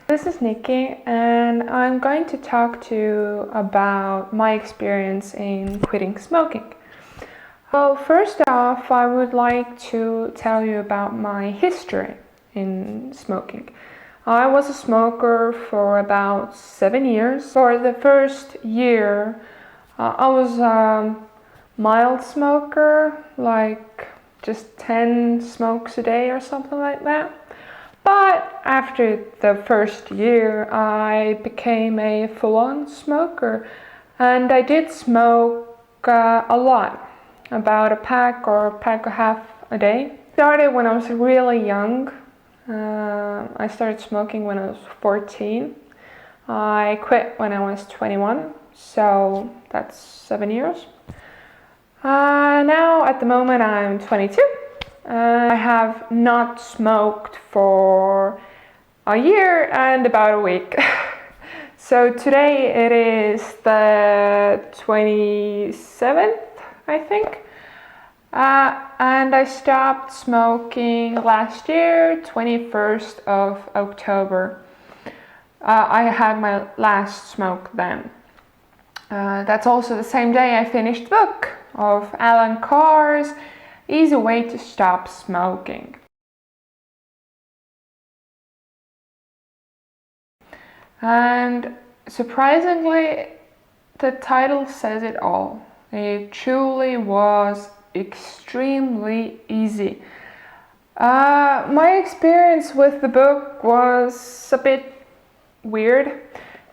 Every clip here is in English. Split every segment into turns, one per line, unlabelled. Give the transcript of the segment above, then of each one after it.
This is Nikki, and I'm going to talk to you about my experience in quitting smoking. Well, first off, I would like to tell you about my history in smoking. I was a smoker for about 7 years. For the first year, I was a mild smoker, like just 10 smokes a day or something like that. But after the first year, I became a full-on smoker, and I did smoke a lot, about a pack or a pack and a half a day. Started when I was really young. I started smoking when I was 14. I quit when I was 21, so that's 7 years. Now at the moment I'm 22. I have not smoked for a year and about a week. So today it is the 27th, I think. And I stopped smoking last year, 21st of October. I had my last smoke then. That's also the same day I finished the book of Allen Carr's Easy Way to Stop Smoking. And surprisingly, the title says it all. It truly was extremely easy. My experience with the book was a bit weird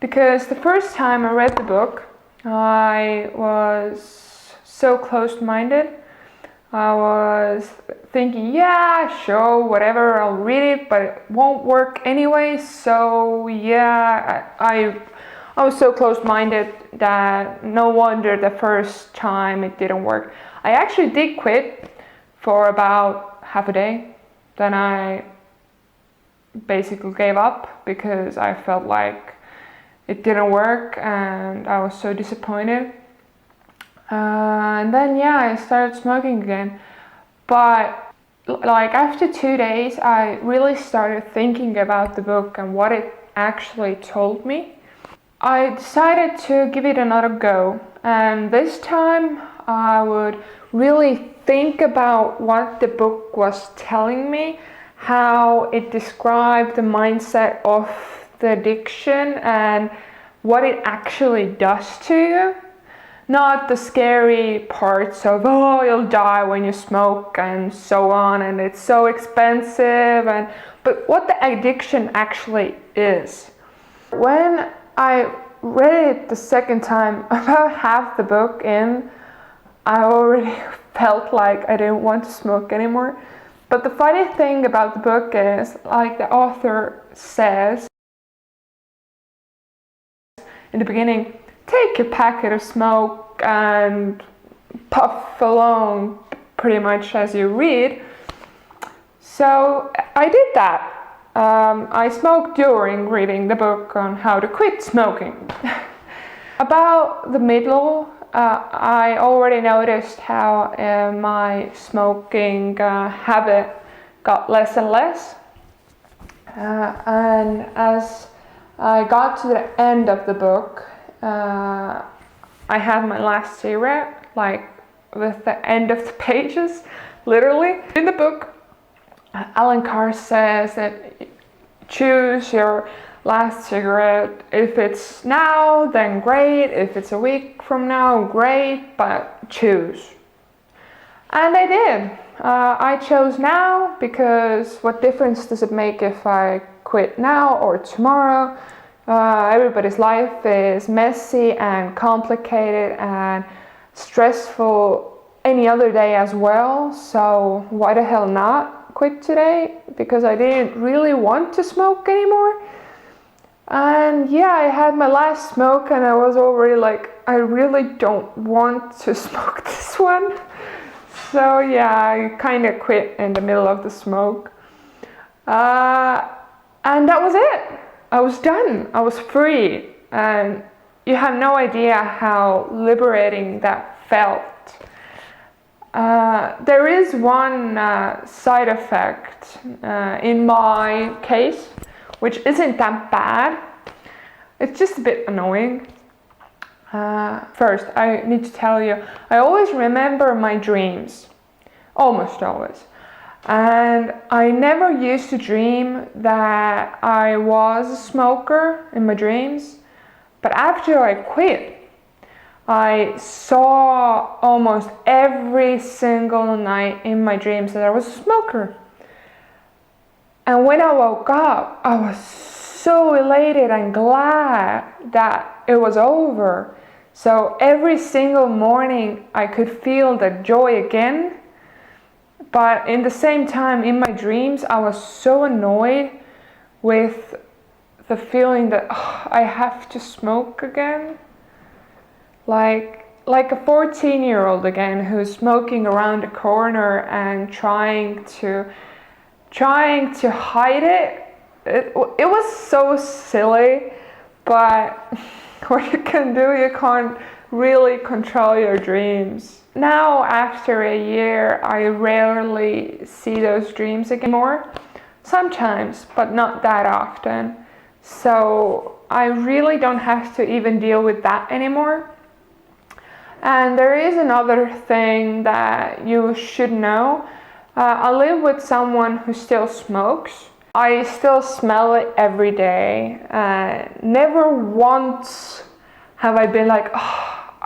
because the first time I read the book, I was so closed-minded. I was thinking, yeah, sure, whatever, I'll read it, but it won't work anyway. So yeah, I was so closed-minded that no wonder the first time it didn't work. I actually did quit for about half a day. Then I basically gave up because I felt like it didn't work and I was so disappointed. And then yeah, I started smoking again. But like after 2 days, I really started thinking about the book and what it actually told me. I decided to give it another go, and this time I would really think about what the book was telling me, how it described the mindset of the addiction and what it actually does to you. Not the scary parts of, oh, you'll die when you smoke and so on, and it's so expensive, but what the addiction actually is. When I read it the second time, about half the book in, I already felt like I didn't want to smoke anymore. But the funny thing about the book is, like the author says in the beginning, take a packet of smoke and puff along pretty much as you read. So I did that. I smoked during reading the book on how to quit smoking. About the middle, I already noticed how my smoking habit got less and less. And as I got to the end of the book, I had my last cigarette, like with the end of the pages, literally. In the book, Allen Carr says that choose your last cigarette. If it's now, then great. If it's a week from now, great, but choose. And I did. I chose now because what difference does it make if I quit now or tomorrow? Everybody's life is messy and complicated and stressful any other day as well, so why the hell not quit today? Because I didn't really want to smoke anymore. And yeah, I had my last smoke and I was already like, I really don't want to smoke this one. So yeah, I kind of quit in the middle of the smoke. And that was it. I was done. I was free. And you have no idea how liberating that felt. There is one side effect in my case, which isn't that bad. It's just a bit annoying. First, I need to tell you, I always remember my dreams. Almost always. And I never used to dream that I was a smoker in my dreams. But after I quit, I saw almost every single night in my dreams that I was a smoker. And when I woke up, I was so elated and glad that it was over. So every single morning I could feel the joy again. But in the same time, in my dreams, I was so annoyed with the feeling that I have to smoke again. Like a 14-year-old again who's smoking around the corner and trying to hide it. It was so silly, but what you can do, you can't really control your dreams. Now, after a year, I rarely see those dreams again more. Sometimes, but not that often. So I really don't have to even deal with that anymore. And there is another thing that you should know. I live with someone who still smokes. I still smell it every day. Never once have I been like,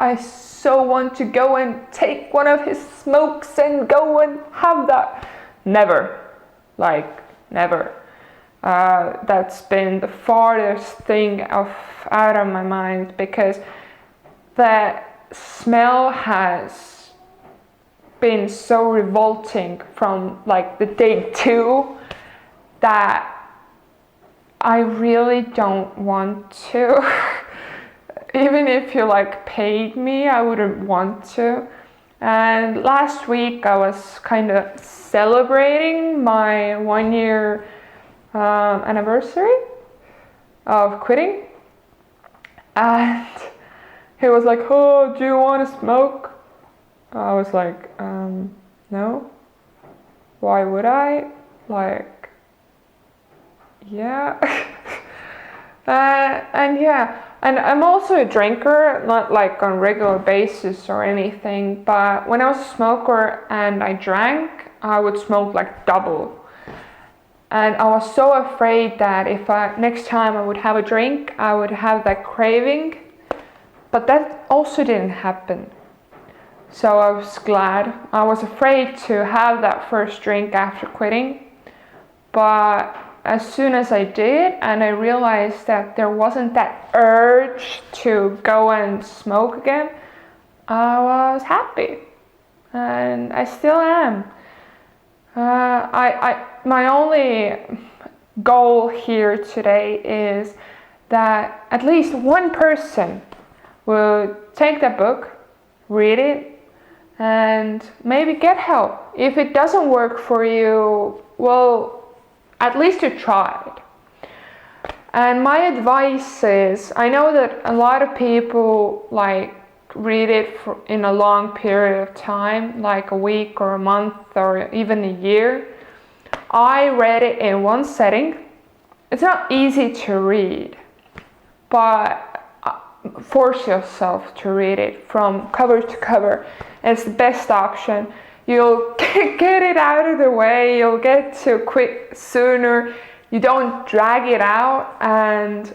I so want to go and take one of his smokes and go and have that. Never. Never. That's been the farthest thing out of my mind, because that smell has been so revolting from the day 2 that I really don't want to. Even if you paid me, I wouldn't want to. And last week I was kind of celebrating my 1-year anniversary of quitting. And he was like, oh, do you want to smoke? I was like, no. Why would I? Yeah. And I'm also a drinker, not on a regular basis or anything, but when I was a smoker and I drank, I would smoke double. And I was so afraid that if next time I would have a drink, I would have that craving. But that also didn't happen. So I was glad. I was afraid to have that first drink after quitting. But as soon as I did, and I realized that there wasn't that urge to go and smoke again, I was happy. And I still am. My only goal here today is that at least one person will take that book, read it, and maybe get help. If it doesn't work for you, well, at least you tried. And my advice is, I know that a lot of people read it in a long period of time, like a week or a month or even a year. I read it in one setting. It's not easy to read, but force yourself to read it from cover to cover. It's the best option. You'll get it out of the way, you'll get to quit sooner, you don't drag it out. And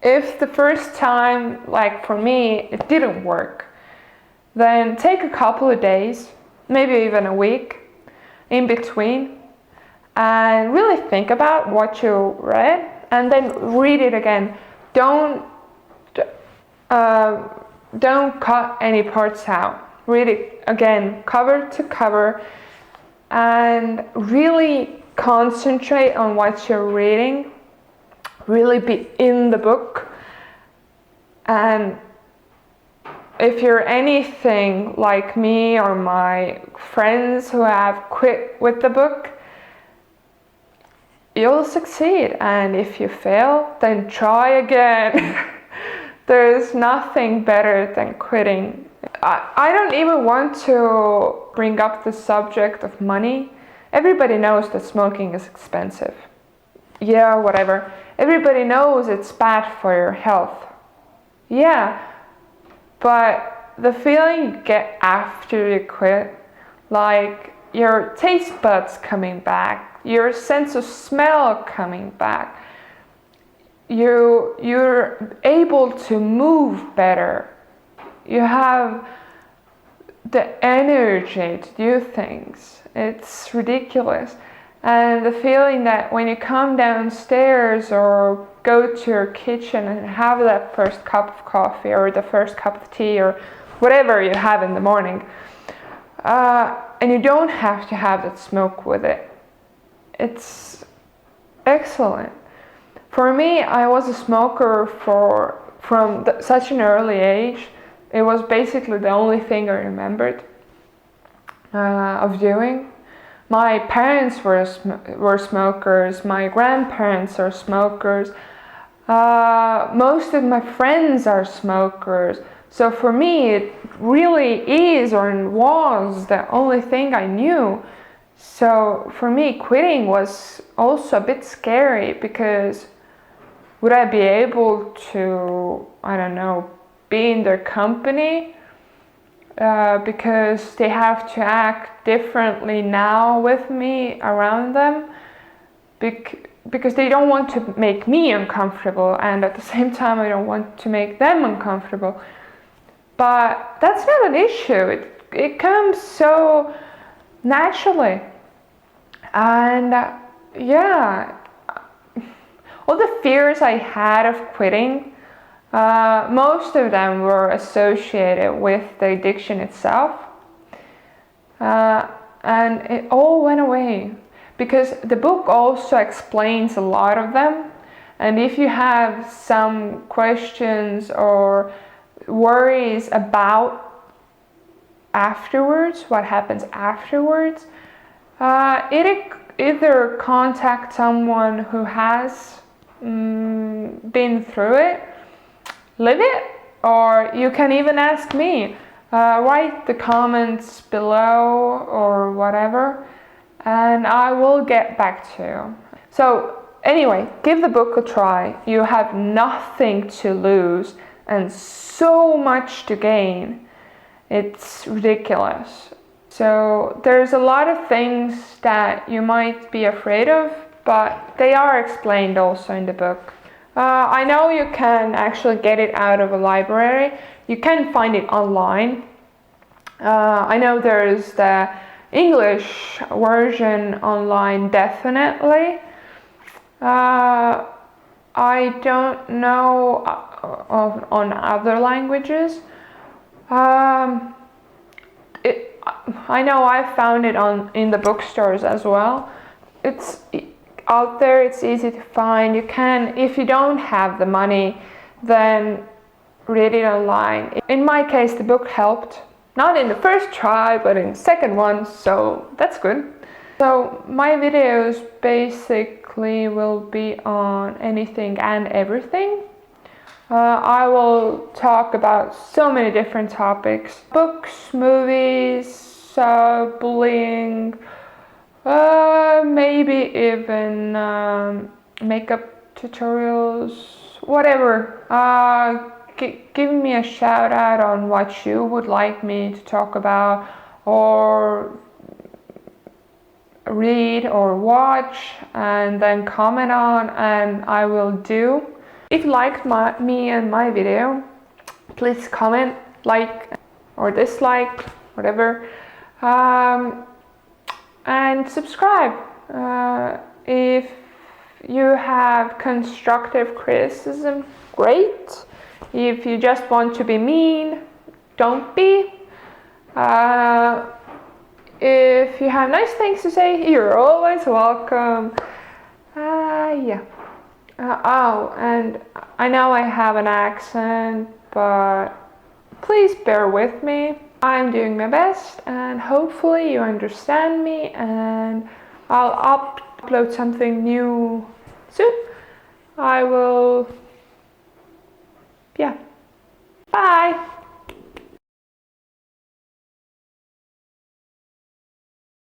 if the first time, for me, it didn't work, then take a couple of days, maybe even a week in between, and really think about what you read, and then read it again. Don't cut any parts out. Read it again, cover to cover, and really concentrate on what you're reading. Really be in the book. And if you're anything like me or my friends who have quit with the book, you'll succeed. And if you fail, then try again. There's nothing better than quitting. I don't even want to bring up the subject of money. Everybody knows that smoking is expensive. yeah, whatever. Everybody knows it's bad for your health. Yeah, but the feeling you get after you quit, like your taste buds coming back, your sense of smell coming back, you're able to move better. You have the energy to do things. It's ridiculous. And the feeling that when you come downstairs or go to your kitchen and have that first cup of coffee or the first cup of tea or whatever you have in the morning, and you don't have to have that smoke with it, it's excellent. For me, I was a smoker from such an early age. It was basically the only thing I remembered of doing. My parents were smokers, my grandparents are smokers, most of my friends are smokers. So for me, it really is or was the only thing I knew. So for me, quitting was also a bit scary because would I be able to, I don't know, be in their company? Because they have to act differently now with me around them, because they don't want to make me uncomfortable, and at the same time I don't want to make them uncomfortable. But that's not an issue. It comes so naturally. And yeah, all the fears I had of quitting, most of them were associated with the addiction itself, and it all went away because the book also explains a lot of them. And if you have some questions or worries about afterwards, what happens afterwards, either contact someone who has been through it, live it, or you can even ask me. Write the comments below or whatever, and I will get back to you. So anyway, give the book a try. You have nothing to lose and so much to gain. It's ridiculous. So there's a lot of things that you might be afraid of, but they are explained also in the book. I know you can actually get it out of a library. You can find it online. I know there's the English version online, definitely. I don't know on other languages. I know I found it in the bookstores as well. It's out there, it's easy to find. You can, if you don't have the money, then read it online. In my case, the book helped. Not in the first try, but in the second one, so that's good. So my videos basically will be on anything and everything. I will talk about so many different topics. Books, movies, bullying, maybe even makeup tutorials, whatever. Give me a shout out on what you would like me to talk about, or read or watch, and then comment on, and I will do. If you liked me and my video, please comment, like or dislike, whatever, and subscribe. If you have constructive criticism, great. If you just want to be mean, don't be. If you have nice things to say, you're always welcome. Yeah. Oh, and I know I have an accent, but please bear with me. I'm doing my best, and hopefully you understand me, and I'll upload something new soon. I will, yeah. Bye.